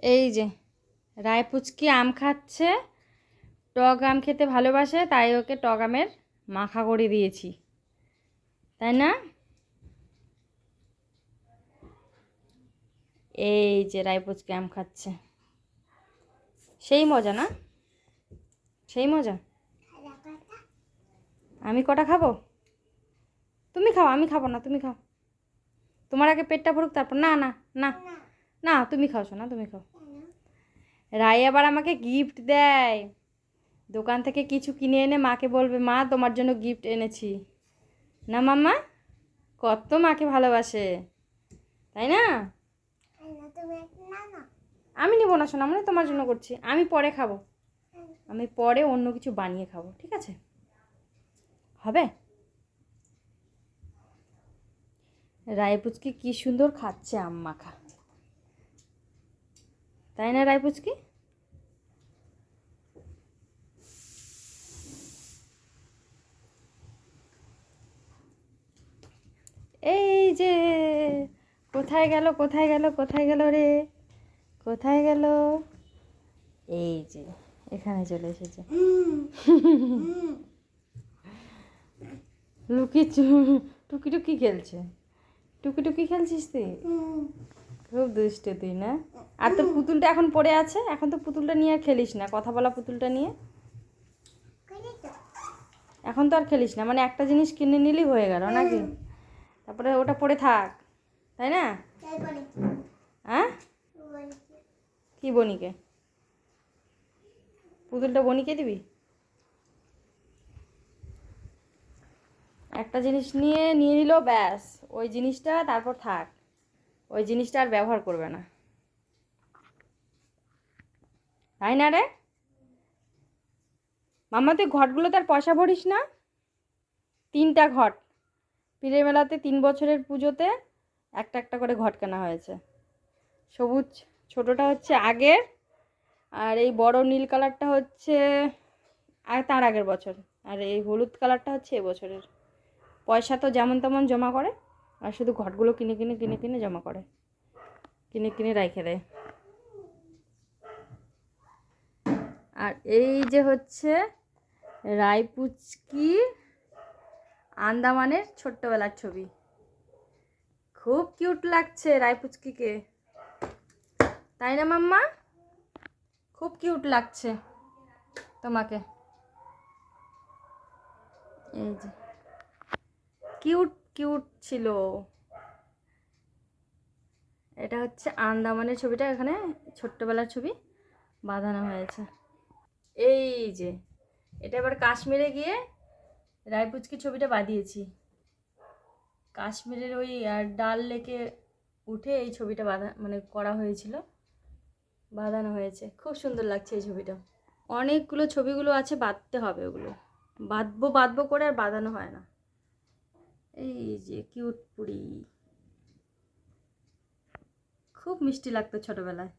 এই যে রায়পুচকি আম খাচ্ছে। টক আম খেতে ভালোবাসে, তাই ওকে টক আমের মাখা করে দিয়েছি, তাই না? এই যে রায়পুচকি আম খাচ্ছে, সেই মজা না? সেই মজা। আমি কটা খাবো? তুমি খাও, আমি খাবো না, তুমি খাও। তোমার আগে পেটটা ভরুক, তারপর। না না না না, তুমি খাও শোনা, তুমি খাও। রাই আবার আমাকে গিফট দেয়, দোকান থেকে কিছু কিনে এনে মাকে বলবে, মা তোমার জন্য গিফট এনেছি। না মাম্মা, কত মাকে ভালোবাসে, তাই না? আমি নেবো না শোনা, মানে তোমার জন্য করছি, আমি পরে খাবো, আমি পরে অন্য কিছু বানিয়ে খাবো, ঠিক আছে? হবে? রায়পুচকি কি সুন্দর খাচ্ছে আম মাখা, তাই না রায়পুচকি? এই যে কোথায় গেল, কোথায় গেল, কোথায় গেল রে, কোথায় গেল? এই যে এখানে চলে এসেছে। লুকি টুকি টুকি খেলছে, টুকি টুকি খেলছিস তুই? খুব দুষ্ট তুই না? আর তোর পুতুলটা এখন পড়ে আছে, এখন তো পুতুলটা নিয়ে আর খেলিস না, কথা বলা পুতুলটা নিয়ে এখন তো আর খেলিস না, মানে একটা জিনিস কিনে নিলেই হয়ে গেল নাকি? তারপরে ওটা পড়ে থাক, তাই না? হ্যাঁ, কি বনিকে? পুতুলটা বনিকে দিবি? একটা জিনিস নিয়ে নিল, ব্যাস ওই জিনিসটা তারপর থাক, ওই জিনিসটা আর ব্যবহার করবে না, তাই না রে? মাম্মা তুই ঘটগুলো তার পয়সা ভরিস না? 3টা ঘট, পীরের মেলাতে 3 বছরের পুজোতে একটা একটা করে ঘট কেনা হয়েছে। সবুজ ছোটোটা হচ্ছে আগের, আর এই বড় নীল কালারটা হচ্ছে আর তার আগের বছর, আর এই হলুদ কালারটা হচ্ছে এবছরের। পয়সা তো যেমন তেমন জমা করে, আর শুধু ঘটগুলো কিনে কিনে কিনে কিনে জমা করে, কিনে কিনে রেখে দেয়। আর এই যে হচ্ছে রায়পুচকি আন্দামানের ছোট্টবেলার ছবি, খুব কিউট লাগছে রায়পুচকিকে, তাই না মাম্মা? খুব কিউট লাগছে তোমাকে, এই যে কিউট কিউট ছিল। এটা হচ্ছে আন্দামানের ছবিটা, এখানে ছোট্টবেলার ছবি বাঁধানো হয়েছে। এই যে এটা এবার কাশ্মীরে গিয়ে রায়পুচকি ছবিটা বাঁধিয়েছি, কাশ্মীরের ওই ডাল লেকে উঠে এই ছবিটা বাঁধা মানে করা হয়েছিল, বাঁধানো হয়েছে, খুব সুন্দর লাগছে এই ছবিটা। অনেকগুলো ছবিগুলো আছে, বাঁধতে হবে ওগুলো, বাঁধবো বাঁধবো করে আর বাঁধানো হয় না। এই যে কিউট পুরি, খুব মিষ্টি লাগতো ছোটবেলায়।